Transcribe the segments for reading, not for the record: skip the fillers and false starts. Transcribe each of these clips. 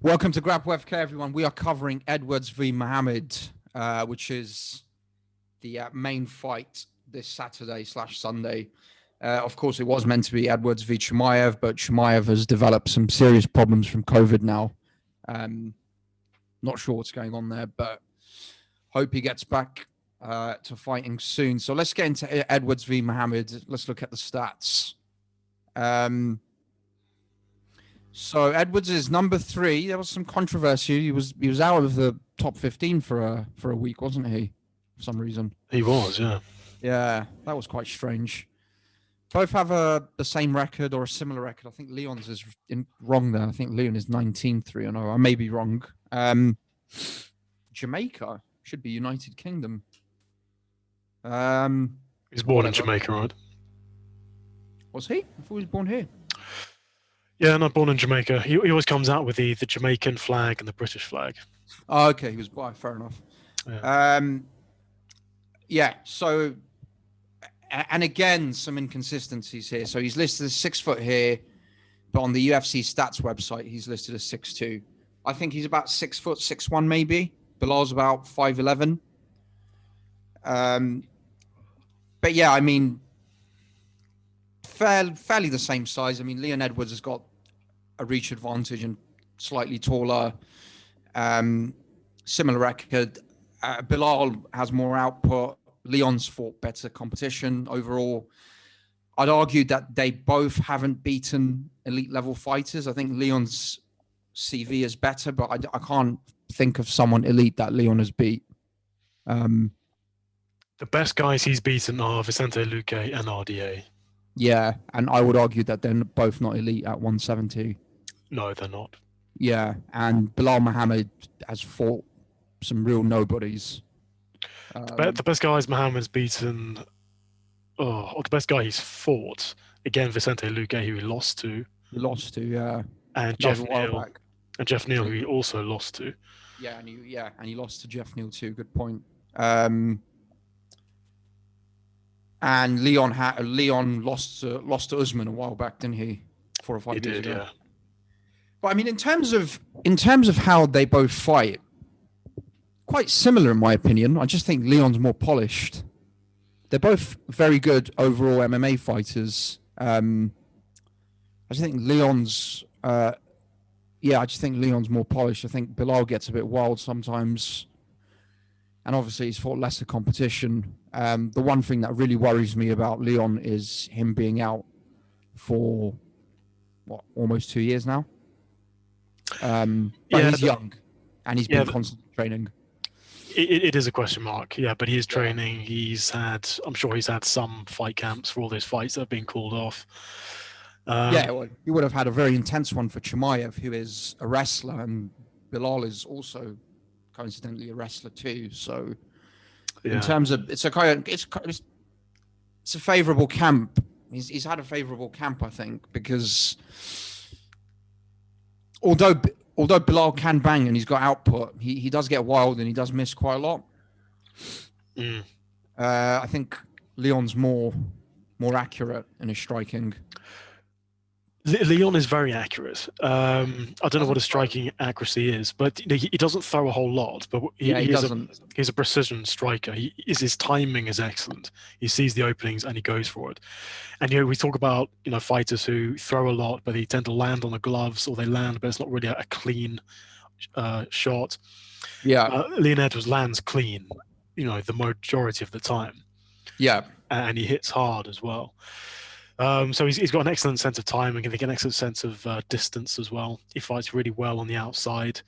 Welcome to Grab WFK, everyone. We are covering Edwards v. Muhammad, which is the main fight this Saturday/Sunday. Of course, it was meant to be Edwards v. Chimaev, but Chimaev has developed some serious problems from COVID now. Not sure what's going on there, but hope he gets back to fighting soon. So let's get into Edwards v. Muhammad. Let's look at the stats. So Edwards is number 3. There was some controversy. He was out of the top 15 for a week, wasn't he? For some reason. He was, yeah. Yeah, that was quite strange. Both have the same record or a similar record. I think Leon's is wrong there. I think Leon is 19-3. I may be wrong. Jamaica should be United Kingdom. He's born in Jamaica, right? Was he? I thought he was born here. Yeah, not born in Jamaica. He always comes out with the Jamaican flag and the British flag. Oh, okay. He was fair enough. Yeah. So, and again, some inconsistencies here. So he's listed as 6 foot here, but on the UFC stats website, he's listed as 6'2". I think he's about 6 foot 6'1", maybe. Belal's about 5'11". But yeah, I mean, fairly the same size. I mean, Leon Edwards has got a reach advantage and slightly taller, similar record. Belal has more output. Leon's fought better competition overall. I'd argue that they both haven't beaten elite level fighters. I think Leon's CV is better, but I can't think of someone elite that Leon has beat. The best guys he's beaten are Vicente Luque and RDA. Yeah, and I would argue that they're both not elite at 170. No, they're not. Yeah, and Belal Muhammad has fought some real nobodies. The best guys Muhammad's beaten, the best guy he's fought, again, Vicente Luque, who he lost to. Yeah. And Jeff Neal. And Jeff Neal, who he also lost to. Yeah, and he lost to Jeff Neal too. Good point. And Leon lost to Usman a while back, didn't he? 4 or 5 years ago. Yeah. But I mean, in terms of how they both fight, quite similar in my opinion. I just think Leon's more polished. They're both very good overall MMA fighters. I just think Leon's more polished. I think Belal gets a bit wild sometimes. And obviously he's fought lesser competition. The one thing that really worries me about Leon is him being out for almost 2 years now. But he's young and he's been constantly training. It is a question mark, yeah, but he is training. I'm sure he's had some fight camps for all those fights that have been called off. He would have had a very intense one for Chimaev, who is a wrestler, and Belal is also coincidentally a wrestler too. So in terms of it's a favorable camp. He's had a favorable camp, I think, because although Belal can bang and he's got output, he does get wild and he does miss quite a lot. I think Leon's more accurate in his striking. Leon is very accurate. I don't know what his striking accuracy is, but he doesn't throw a whole lot. But he's a precision striker. His timing is excellent. He sees the openings and he goes for it. And we talk about fighters who throw a lot, but they tend to land on the gloves, or they land, but it's not really a clean shot. Yeah, Leon Edwards lands clean, the majority of the time. Yeah, and he hits hard as well. So he's got an excellent sense of timing, and an excellent sense of distance as well. He fights really well on the outside,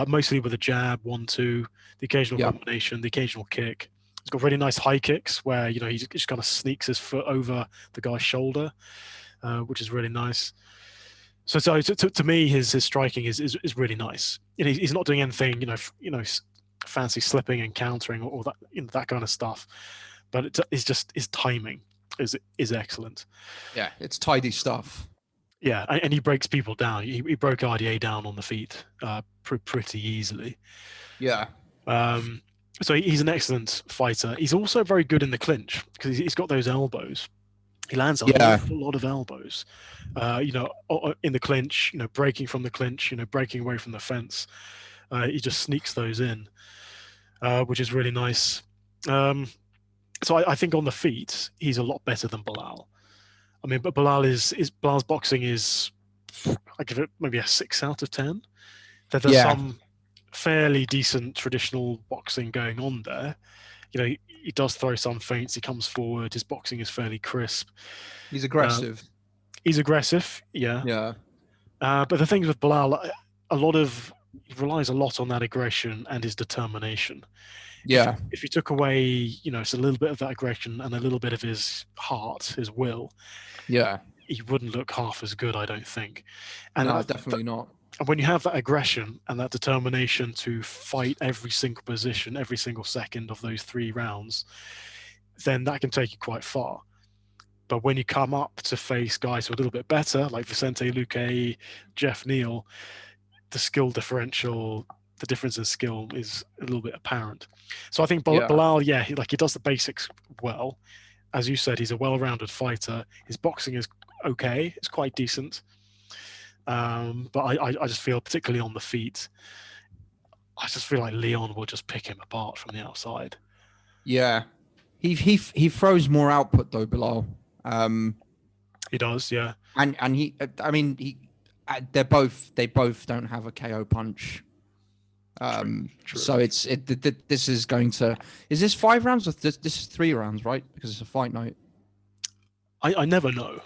mostly with a jab, 1-2, the occasional combination, the occasional kick. He's got really nice high kicks where he just kind of sneaks his foot over the guy's shoulder, which is really nice. So to me, his striking is really nice. He's not doing anything fancy slipping and countering or that that kind of stuff, but it's just his timing is excellent. Yeah, it's tidy stuff. Yeah, and he breaks people down. He broke RDA down on the feet pretty easily. Yeah. So he's an excellent fighter. He's also very good in the clinch because he's got those elbows. He lands a Yeah. lot of elbows, in the clinch, breaking from the clinch, breaking away from the fence. He just sneaks those in, which is really nice. So I think on the feet, he's a lot better than Belal. I mean, but Belal's boxing is, I give it maybe a 6 out of 10. There's Yeah. some fairly decent traditional boxing going on there. He does throw some feints. He comes forward. His boxing is fairly crisp. He's aggressive. He's aggressive, yeah. Yeah. But the things with Belal, he relies a lot on that aggression and his determination. Yeah. If you took away, it's a little bit of that aggression and a little bit of his heart, his will, Yeah. he wouldn't look half as good, I don't think. And No, definitely not. when you have that aggression and that determination to fight every single position, every single second of those 3 rounds, then that can take you quite far. But when you come up to face guys who are a little bit better, like Vicente Luque, Jeff Neal, the skill differential, the difference in skill is a little bit apparent. So I think Belal, he does the basics well. As you said, he's a well-rounded fighter. His boxing is okay. It's quite decent. But I just feel, particularly on the feet, I just feel like Leon will just pick him apart from the outside. Yeah. He throws more output though, Belal. He does, yeah. And they both don't have a KO punch. True. So this is going to, is this 5 rounds or this is 3 rounds, right? Because it's a fight night. I never know.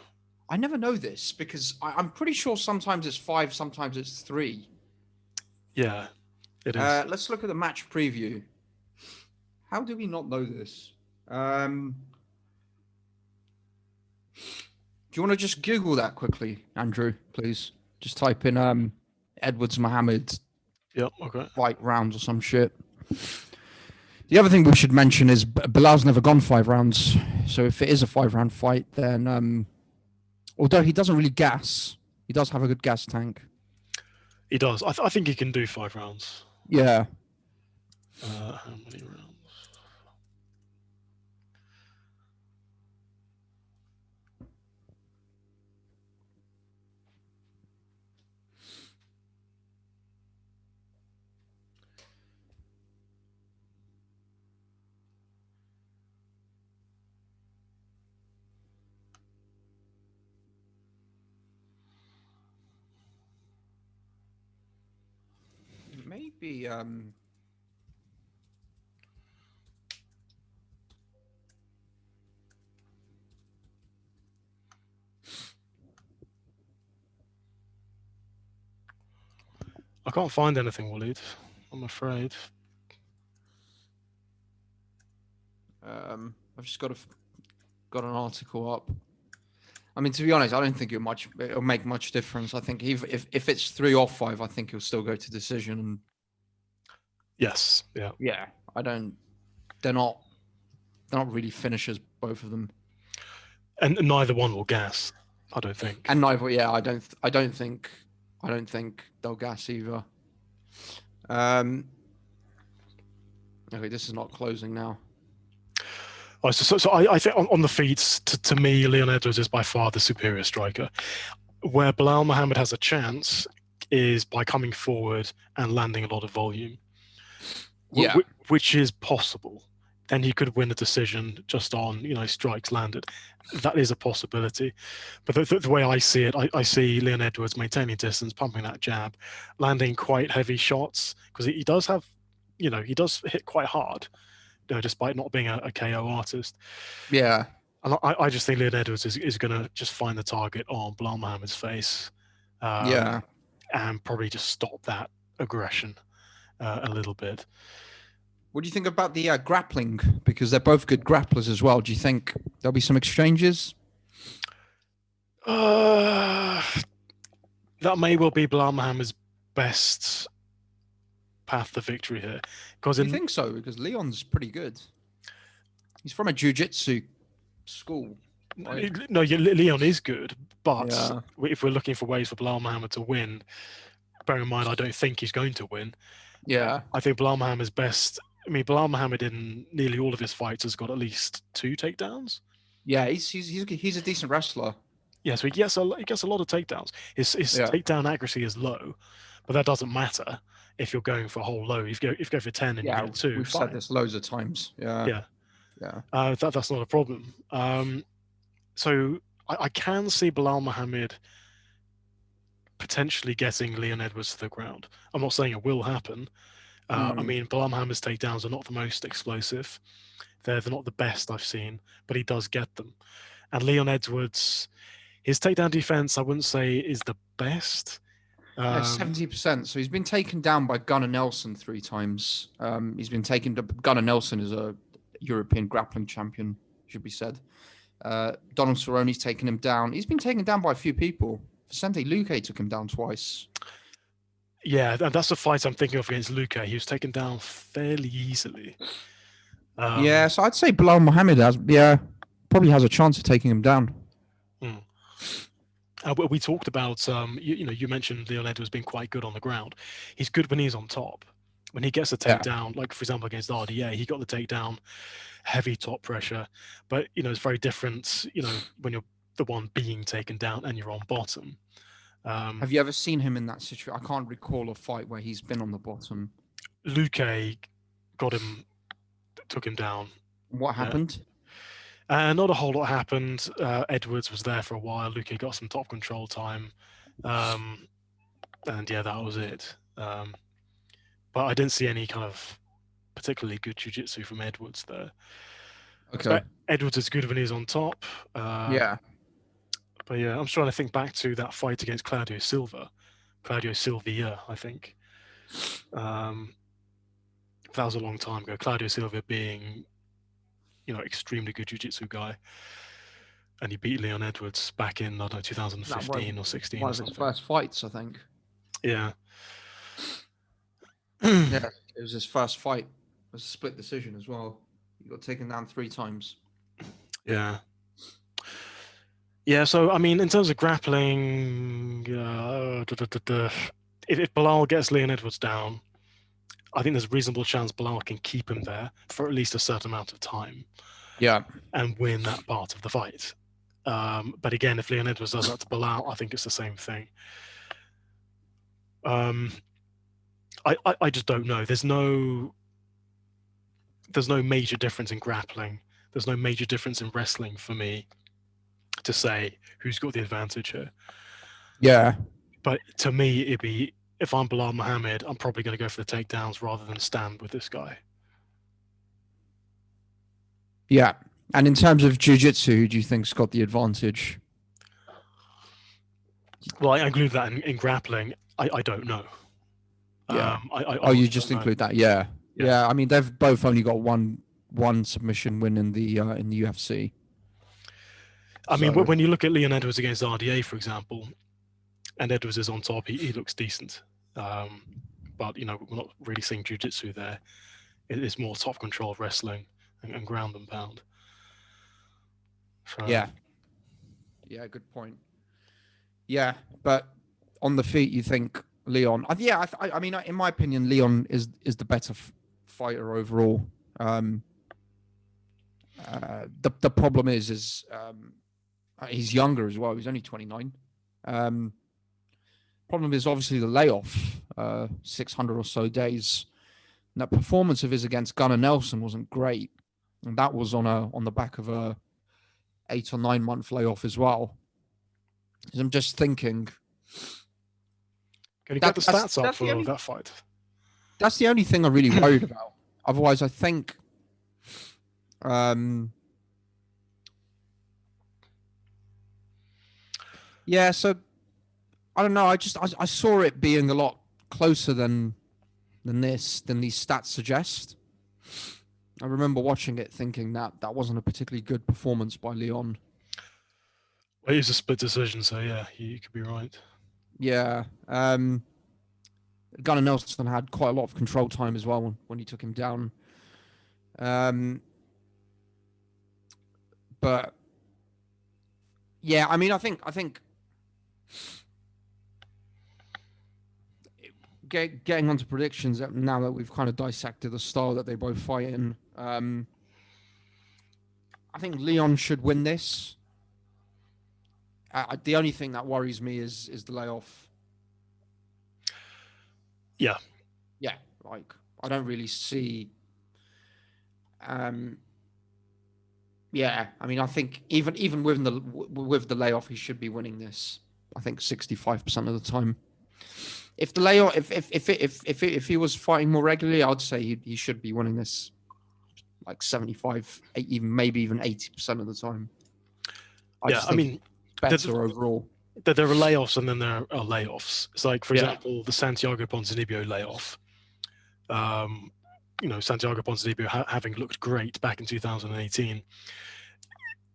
I never know this because I'm pretty sure sometimes it's 5, sometimes it's 3. Yeah, it is. Let's look at the match preview. How do we not know this? Do you want to just Google that quickly, Andrew, please? Just type in Edwards Muhammad okay. fight rounds or some shit. The other thing we should mention is Belal's never gone 5 rounds. So if it is a 5-round fight, then although he doesn't really gas, he does have a good gas tank. He does. I think he can do 5 rounds. Yeah. How many rounds? Maybe I can't find anything, Waleed. I'm afraid. I've just got an article up. I mean, to be honest, I don't think it'll make much difference. I think if it's 3 or 5, I think he'll still go to decision. And yes, yeah. Yeah, they're not really finishers, both of them. And neither one will gas, I don't think. And neither, yeah, I don't think they'll gas either. Okay, this is not closing now. Oh, so I think on the feet, to me, Leon Edwards is by far the superior striker. Where Belal Muhammad has a chance is by coming forward and landing a lot of volume. Yeah. Which is possible. Then he could win a decision just on, strikes landed. That is a possibility. But the way I see it, I see Leon Edwards maintaining distance, pumping that jab, landing quite heavy shots, because he does have, he does hit quite hard, despite not being a KO artist. Yeah. And I just think Leon Edwards is going to just find the target on Belal Muhammad's face. Yeah. And probably just stop that aggression a little bit. What do you think about the grappling? Because they're both good grapplers as well. Do you think there'll be some exchanges? That may well be Belal Muhammad's best path to victory here. Do you think so? Because Leon's pretty good. He's from a jiu-jitsu school. Right? No, Leon is good, but if we're looking for ways for Belal Muhammad to win, bear in mind I don't think he's going to win. Yeah. I think Belal Muhammad's best. I mean, Belal Muhammad in nearly all of his fights has got at least 2 takedowns. Yeah, he's a decent wrestler. Yeah, so he gets a lot of takedowns. His Yeah, takedown accuracy is low, but that doesn't matter if you're going for a whole load. If you go for 10 and you yeah, get 2, we've said fine. this loads of times. Yeah, Yeah, yeah. that's not a problem. So I can see Bilal Muhammad potentially getting Leon Edwards to the ground. I'm not saying it will happen. I Mm. mean, Bilal Muhammad's takedowns are not the most explosive. They're not the best I've seen, but he does get them. And Leon Edwards, his takedown defense, I wouldn't say is the best. Yeah, 70%. So he's been taken down by Gunnar Nelson 3 times. He's been taken. Gunnar Nelson is a European grappling champion, should be said. Donald Cerrone's taken him down. He's been taken down by a few people. Vicente Luque took him down twice. Yeah, that's the fight I'm thinking of against Luque. He was taken down fairly easily. Yeah, so I'd say Belal Muhammad probably has a chance of taking him down. We talked about, you mentioned Leon Edwards being quite good on the ground. He's good when he's on top. When he gets a takedown, like for example against RDA, he got the takedown, heavy top pressure. But it's very different. When you're the one being taken down and you're on bottom. Have you ever seen him in that situation? I can't recall a fight where he's been on the bottom. Luque took him down. What happened? Not a whole lot happened. Edwards was there for a while. Luque got some top control time. And yeah, that was it. But I didn't see any kind of particularly good jiu-jitsu from Edwards there. Okay. So Edwards is good when he's on top. Yeah. But yeah, I'm trying to think back to that fight against Claudio Silva. Claudio Silvia, I think. That was a long time ago. Claudio Silva being, extremely good jiu-jitsu guy. And he beat Leon Edwards back in, I don't know, 2015 or 16 one or of his something. first fights, I think. Yeah. Yeah, it was his first fight. It was a split decision as well. He got taken down 3 times. Yeah. Yeah, so I mean, in terms of grappling, if Belal gets Leon Edwards down, I think there's a reasonable chance Belal can keep him there for at least a certain amount of time. Yeah. And win that part of the fight. But again, if Leon Edwards does that to Belal, I think it's the same thing. I just don't know. There's no major difference in grappling. There's no major difference in wrestling for me to say who's got the advantage here. Yeah. But to me, it'd be, if I'm Belal Muhammad, I'm probably going to go for the takedowns rather than stand with this guy. Yeah. And in terms of jiu-jitsu, who do you think's got the advantage? Well, I include that in grappling. I don't know. Yeah. You just include that? Yeah. Yeah. I mean, they've both only got one submission win in the UFC. I mean, when you look at Leon Edwards against RDA, for example, and Edwards is on top, he looks decent. But we're not really seeing jiu-jitsu there. It's more top control wrestling and ground and pound. So, yeah. Yeah, good point. Yeah, but on the feet, you think Leon? I mean, in my opinion, Leon is the better fighter overall. The problem is he's younger as well. He's only 29. Problem is obviously the layoff, 600 or so days. And that performance of his against Gunnar Nelson wasn't great, and that was on the back of a 8 or 9 month layoff as well. I'm just thinking. Can you get the stats up for that fight? That's the only thing I'm really worried about. Otherwise, I think. Yeah, so I don't know. I saw it being a lot closer than these stats suggest. I remember watching it thinking that wasn't a particularly good performance by Leon. It is a split decision, so yeah, you could be right. Yeah. Gunnar Nelson had quite a lot of control time as well when he took him down. But yeah, I mean, I think getting onto predictions now that we've kind of dissected the style that they both fight in. I think Leon should win this. The only thing that worries me is the layoff. Yeah. Yeah, like I don't really see. Yeah, I mean, I think even with the layoff, he should be winning this. I think 65% of the time. If the layoff, if he was fighting more regularly, I'd say he should be winning this like 75, even maybe even 80% of the time. I Yeah, just I think he's mean, better overall. there are layoffs and then there are layoffs. It's like, for Yeah. example, the Santiago Ponzinibbio layoff. Santiago Ponzinibbio having looked great back in 2018,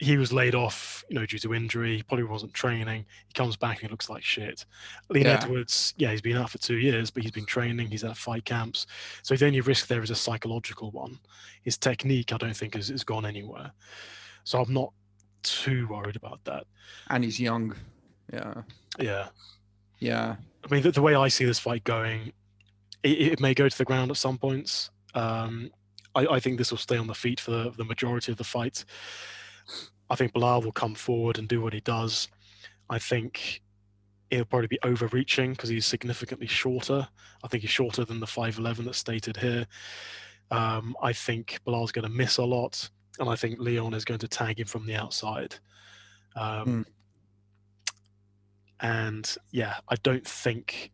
he was laid off, due to injury. Probably wasn't training. He comes back and he looks like shit. Leon Yeah. Edwards, he's been out for 2 years, but he's been training. He's at fight camps. So the only risk there is a psychological one. His technique, I don't think, has gone anywhere. So I'm not too worried about that. And he's young. Yeah. Yeah. Yeah. I mean, the way I see this fight going, it may go to the ground at some points. I think this will stay on the feet for the majority of the fight. I think Belal will come forward and do what he does. I think he'll probably be overreaching because he's significantly shorter. I think he's shorter than the 5'11" that's stated here. I think Belal's going to miss a lot, and I think Leon is going to tag him from the outside. And yeah, I don't think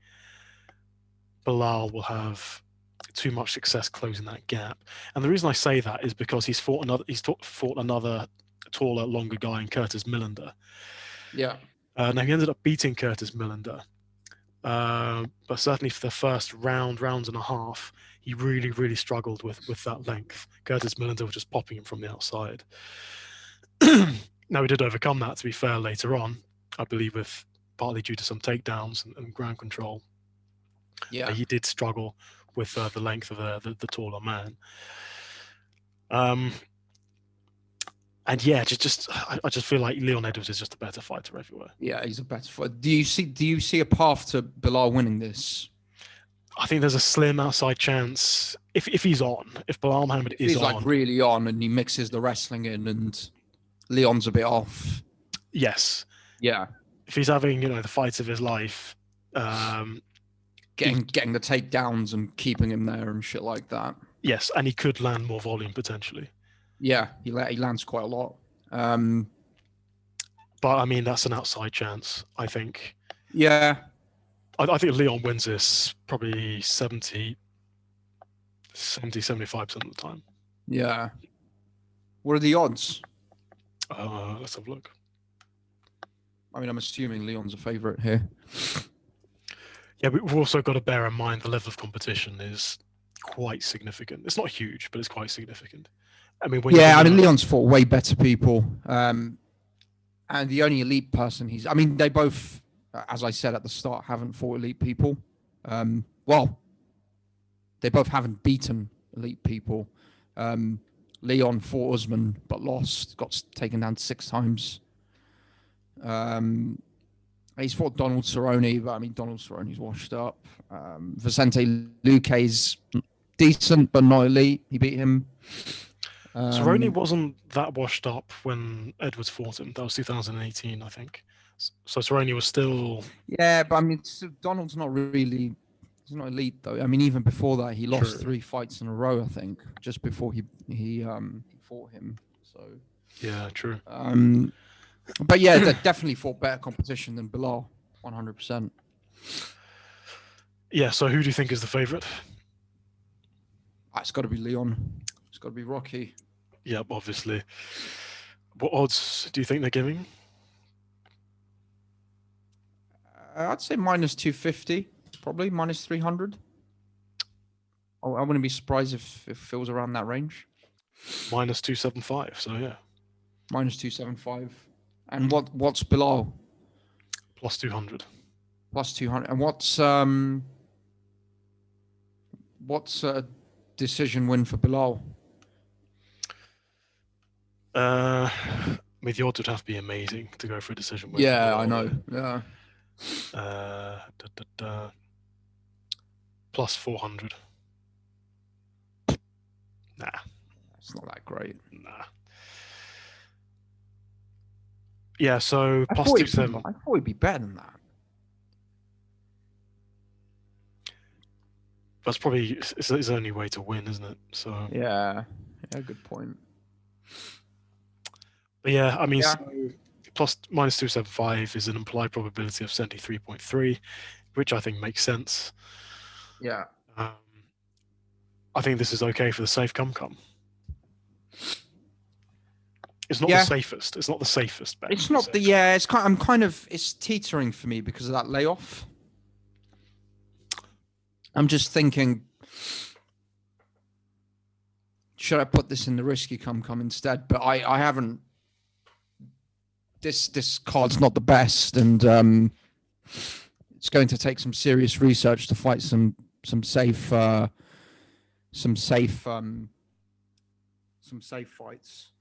Belal will have too much success closing that gap. And the reason I say that is because he's fought another taller, longer guy in Curtis Millender. Yeah. Now he ended up beating Curtis Millender, but certainly for the first rounds and a half, he really, really struggled with that length. Curtis Millender was just popping him from the outside. Now he did overcome that, to be fair, later on, I believe, with partly due to some takedowns and ground control. Yeah. He did struggle with the length of the taller man. And yeah, I just feel like Leon Edwards is just a better fighter everywhere. Yeah, he's a better fighter. Do you see a path to Belal winning this? I think there's a slim outside chance if he's on. If Belal Muhammad is he's on, like really on, and he mixes the wrestling in, and Leon's a bit off. Yes. Yeah. If he's having the fights of his life, getting the takedowns and keeping him there and shit like that. Yes, and he could land more volume potentially. Yeah, he lands quite a lot. But I mean, that's an outside chance, I think. Yeah. I think Leon wins this probably 75% of the time. Yeah. What are the odds? Let's have a look. I mean, I'm assuming Leon's a favorite here. Yeah, but we've also got to bear in mind the level of competition is quite significant. It's not huge, but it's quite significant. I mean, Leon's fought way better people. And the only elite person they both, as I said at the start, haven't fought elite people. Well, they both haven't beaten elite people. Leon fought Usman, but lost, got taken down 6 times. He's fought Donald Cerrone, but I mean, Donald Cerrone's washed up. Vicente Luque's decent, but not elite. He beat him. Cerrone wasn't that washed up when Edwards fought him. That was 2018, I think. So Cerrone was still... Yeah, but I mean, Donald's not really... He's not elite, though. I mean, even before that, he lost 3 fights in a row, I think, just before he fought him. So... Yeah, true. But yeah, they definitely fought better competition than Belal, 100%. Yeah, so who do you think is the favorite? It's got to be Leon. It's got to be Rocky. Yep, obviously. What odds do you think they're giving? I'd say minus 250, probably minus 300. I wouldn't be surprised if it was around that range. Minus 275, so yeah. Minus 275. And what's Belal? Plus 200. Plus 200. And what's a decision win for Belal? I mean, the odds would have to be amazing to go for a decision win. Yeah, I know. Yeah. Plus 400. Nah. It's not that great. Nah. Yeah, so I plus thought two he'd be, seven. I thought he'd be better than that. That's probably it's his only way to win, isn't it? So, Yeah. Yeah, good point. but yeah, I mean, Yeah. so plus minus 275 is an implied probability of 73.3, which I think makes sense. Yeah. Um, I think this is okay for the safe come. It's not the Yeah. safest. It's not the safest bet. It's not the yeah. It's kind. I'm kind of. It's teetering for me because of that layoff. I'm just thinking, should I put this in the risky come instead? But I haven't. This card's not the best, and it's going to take some serious research to fight some safe some safe fights.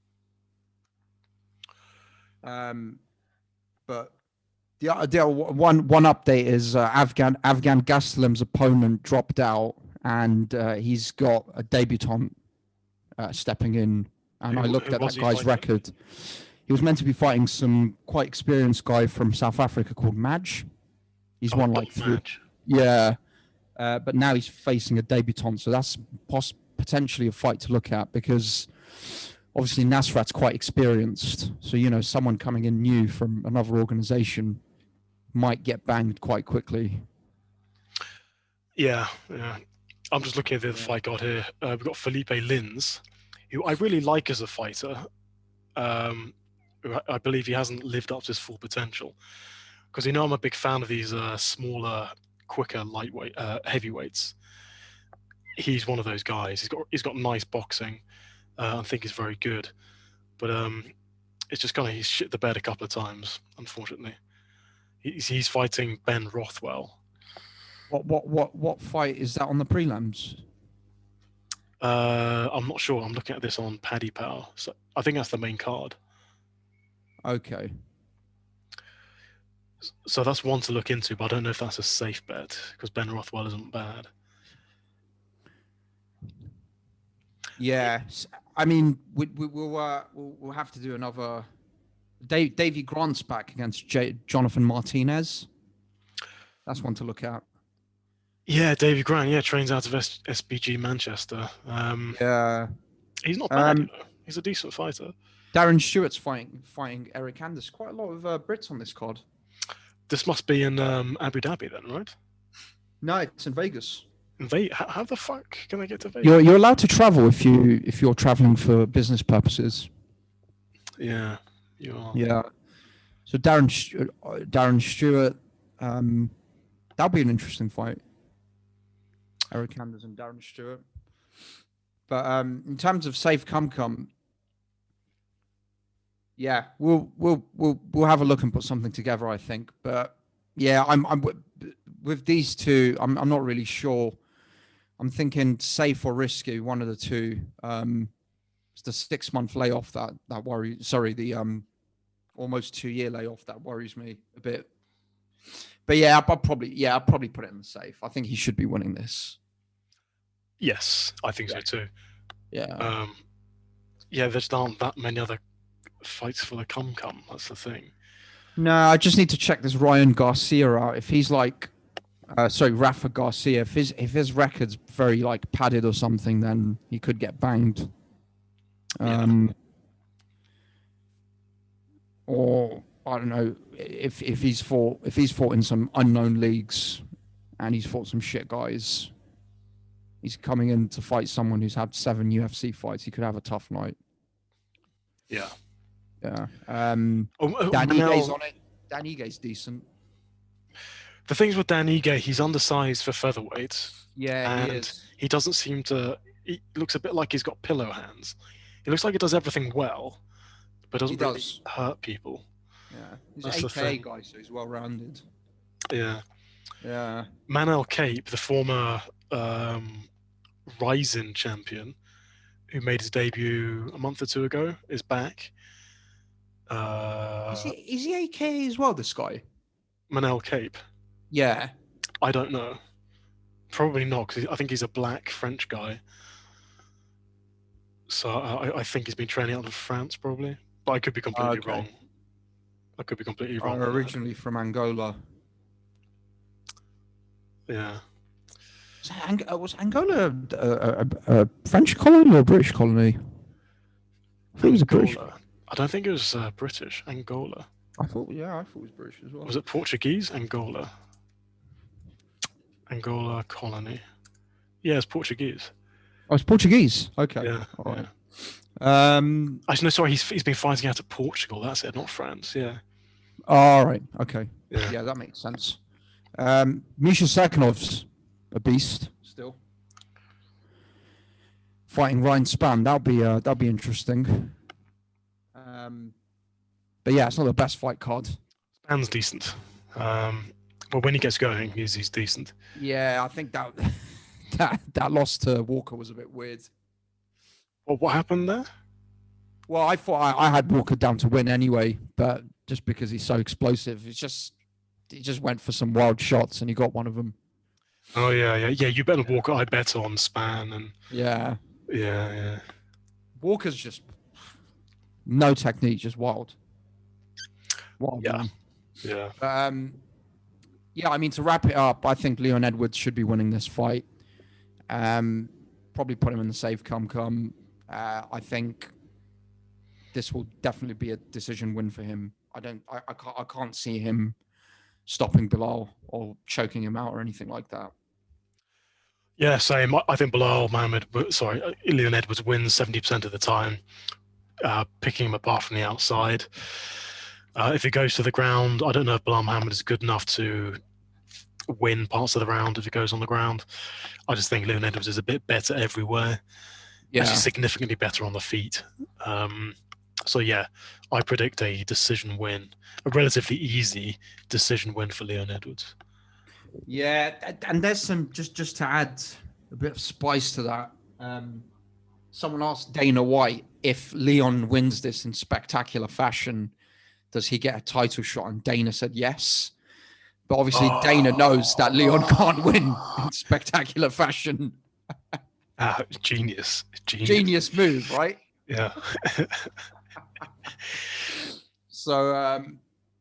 But the one update is Afghan Gaslam's opponent dropped out, and he's got a debutant stepping in. And I looked at that guy's record. He was meant to be fighting some quite experienced guy from South Africa called Madge. He's won like three. Yeah. But now he's facing a debutant, so that's potentially a fight to look at because obviously Nasrat's quite experienced. So, someone coming in new from another organization might get banged quite quickly. Yeah. I'm just looking at the fight card here. We've got Felipe Lins, who I really like as a fighter. I believe he hasn't lived up to his full potential because I'm a big fan of these smaller, quicker, lightweight, heavyweights. He's one of those guys. He's got nice boxing. I think he's very good, but it's just kind of he's shit the bed a couple of times. Unfortunately, he's fighting Ben Rothwell. What fight is that on the prelims? I'm not sure. I'm looking at this on Paddy Power, so I think that's the main card. Okay. So that's one to look into, but I don't know if that's a safe bet because Ben Rothwell isn't bad. Yeah, I mean, we'll have to do another. Davey Grant's back against Jonathan Martinez. That's one to look at. Yeah, Davey Grant. Yeah, trains out of SBG Manchester. Yeah, he's not bad. He's a decent fighter. Darren Stewart's fighting Eric Anders. Quite a lot of Brits on this card. This must be in Abu Dhabi then, right? No, it's in Vegas. How the fuck can I get to Vegas? You're allowed to travel if you're traveling for business purposes. Yeah, you are. Yeah. So Darren Stewart, that'll be an interesting fight. Eric Anders and Darren Stewart. But in terms of safe come, yeah, we'll have a look and put something together, I think. But yeah, I'm with these two. I'm not really sure. I'm thinking safe or risky, one of the two. It's the 6-month layoff that worries. Sorry, the almost 2-year layoff that worries me a bit. But yeah, I'll probably put it in the safe. I think he should be winning this. Yes, I think so too. Yeah. Yeah, there's not that many other fights for the come. That's the thing. No, I just need to check this Ryan Garcia out. If he's like, Rafa Garcia. If his record's very like padded or something, then he could get banged. Or I don't know if he's fought in some unknown leagues, and he's fought some shit guys. He's coming in to fight someone who's had 7 UFC fights. He could have a tough night. Yeah. Yeah. Dan Ige's on it. Dan Ige's decent. The things with Dan Ige, he's undersized for featherweight. Yeah, and he is. He doesn't seem to. He looks a bit like he's got pillow hands. He looks like he does everything well, but doesn't really hurt people. Yeah, he's an AKA guy, so he's well rounded. Yeah. Yeah. Manel Cape, the former Ryzen champion, who made his debut a month or two ago, is back. Is he AKA as well, this guy? Manel Cape? Yeah. I don't know. Probably not, because I think he's a black French guy. So I think he's been training out of France, probably. But I could be completely wrong. I could be completely wrong. Originally from Angola. Yeah. Was Angola a French colony or a British colony? I thought it was a British. Angola. I don't think it was British. Angola. I thought it was British as well. Was it Portuguese? Angola. Angola colony. Yeah, it's Portuguese. Oh, it's Portuguese. Okay. Yeah. All right. Actually, no, sorry. He's been fighting out of Portugal. That's it, not France. Yeah. All right. Okay. Yeah. Yeah, that makes sense. Misha Sakhanov's a beast still. Fighting Ryan Spann. That'll be interesting. But yeah, it's not the best fight card. Spann's decent. Well, when he gets going, he's decent. Yeah, I think that loss to Walker was a bit weird. Well, what happened there? Well, I thought I had Walker down to win anyway, but just because he's so explosive, he just went for some wild shots and he got one of them. Oh yeah. You bet on Walker. I bet on Spann and yeah. Walker's just no technique, just wild. Wild. Yeah. Man. Yeah. Yeah. I mean, to wrap it up, I think Leon Edwards should be winning this fight. Probably put him in the save come. I think this will definitely be a decision win for him. I can't see him stopping Belal or choking him out or anything like that. Yeah, same. I think Leon Edwards wins 70% of the time, picking him apart from the outside. If he goes to the ground, I don't know if Belal Muhammad is good enough to win parts of the round if he goes on the ground. I just think Leon Edwards is a bit better everywhere. Yeah. Actually significantly better on the feet. So yeah, I predict a decision win, a relatively easy decision win for Leon Edwards. Yeah, and there's some just to add a bit of spice to that. Someone asked Dana White if Leon wins this in spectacular fashion, does he get a title shot? And Dana said yes. But obviously Dana knows that Leon can't win in spectacular fashion. Genius move, right? Yeah. So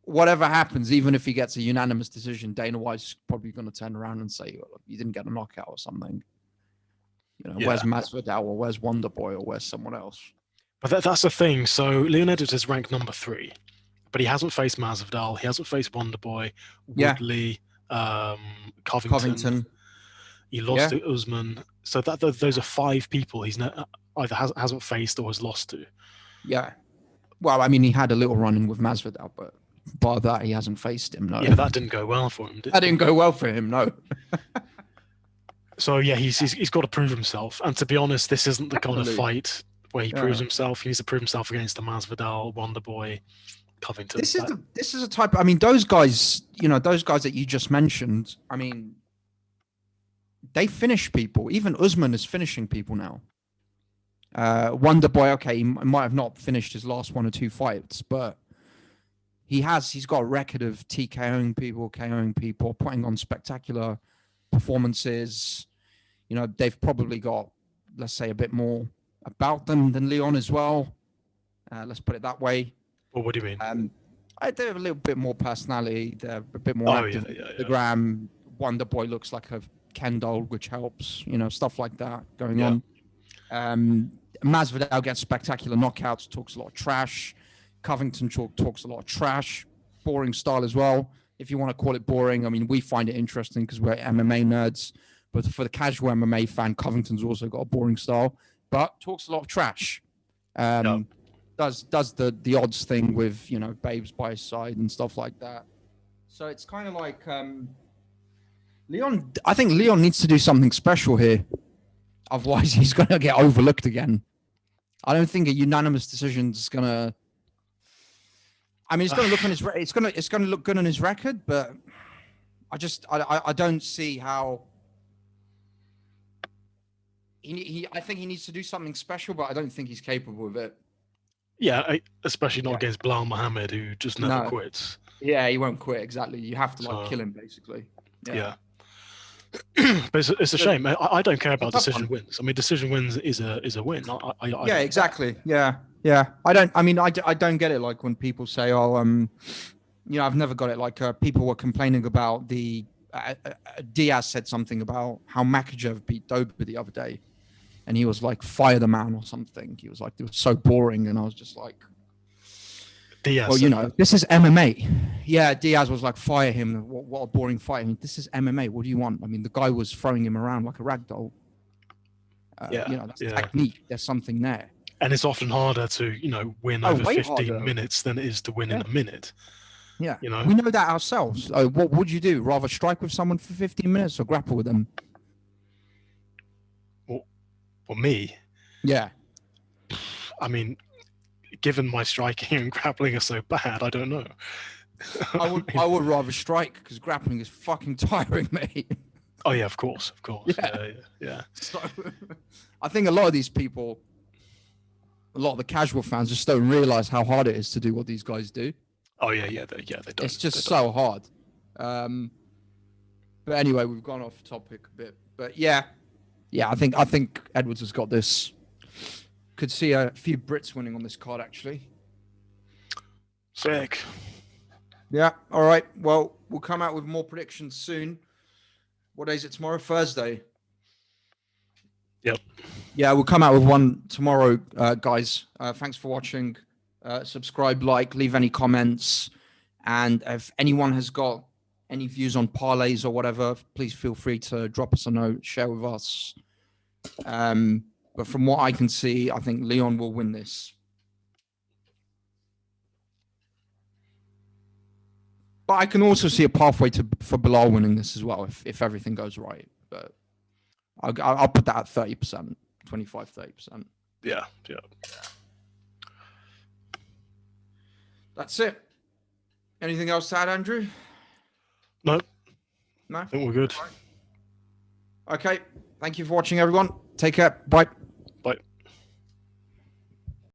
whatever happens, even if he gets a unanimous decision, Dana White's probably going to turn around and say, well, you didn't get a knockout or something. Where's Masvidal or where's Wonderboy or where's someone else? But that's the thing. So Leon Edwards is ranked number 3, but he hasn't faced Masvidal. He hasn't faced Wonderboy, Woodley, Covington. He lost to Usman. So those are 5 people he's either hasn't faced or has lost to. Yeah. Well, I mean, he had a little run-in with Masvidal, but by that, he hasn't faced him, no. Yeah, that didn't go well for him, did it? That didn't go well for him, no. So, yeah, he's got to prove himself. And to be honest, this isn't the kind of fight where he proves himself. He needs to prove himself against the Masvidal, Wonderboy, Covington. This is a type... I mean, those guys that you just mentioned, I mean, they finish people. Even Usman is finishing people now. Wonderboy, okay, he might have not finished his last 1 or 2 fights, but he's got a record of TKOing people, KOing people, putting on spectacular performances. They've probably got, let's say, a bit more about them than Leon as well. Let's put it that way. Well, what do you mean? They have a little bit more personality. They're a bit more active on the gram. Wonderboy looks like a Ken doll, which helps. Stuff like that going on. Masvidal gets spectacular knockouts, talks a lot of trash. Covington talks a lot of trash. Boring style as well. If you want to call it boring, I mean, we find it interesting because we're MMA nerds. But for the casual MMA fan, Covington's also got a boring style, but talks a lot of trash. Does the odds thing with, babes by his side and stuff like that. So it's kind of like Leon. I think Leon needs to do something special here. Otherwise, he's going to get overlooked again. I don't think a unanimous decision is going to. I mean, it's going to look on his. It's going to look good on his record, but I don't see how. I think he needs to do something special, but I don't think he's capable of it. Yeah, especially not against Belal Muhammad, who just never quits. Yeah, he won't quit. Exactly. You have to kill him, basically. Yeah. But it's a shame. I don't care about decision wins. I mean, decision wins is a win. Exactly. Yeah. Yeah, I mean, I don't get it. Like when people say, "Oh, I've never got it." Like people were complaining about the Diaz said something about how Makachev beat Dober the other day, and he was like, "Fire the man" or something. He was like, "It was so boring," and I was just like, Diaz "Well, said that. this is MMA." Yeah, Diaz was like, "Fire him! What a boring fight!" I mean, this is MMA. What do you want? I mean, the guy was throwing him around like a rag doll. That's technique. There's something there. And it's often harder to, win over Way 15 harder. minutes than it is to win in a minute. Yeah, we know that ourselves. What would you do? Rather strike with someone for 15 minutes or grapple with them? For me, yeah. I mean, given my striking and grappling are so bad, I don't know. I would rather strike because grappling is fucking tiring, mate. Oh yeah, of course. Yeah. So, I think a lot of these people, a lot of the casual fans, just don't realize how hard it is to do what these guys do. Oh yeah, they don't. It's just so hard. But anyway, we've gone off topic a bit. But yeah, I think Edwards has got this. Could see a few Brits winning on this card actually. Sick. Yeah. All right. Well, we'll come out with more predictions soon. What day is it tomorrow? Thursday. Yep. Yeah, we'll come out with one tomorrow, guys. Thanks for watching. Subscribe, like, leave any comments. And if anyone has got any views on parlays or whatever, please feel free to drop us a note, share with us. But from what I can see, I think Leon will win this. But I can also see a pathway for Belal winning this as well if everything goes right. But I'll put that at 30%, 25, 30%. Yeah. That's it. Anything else to add, Andrew? No. No? I think we're good. Okay. Thank you for watching, everyone. Take care. Bye.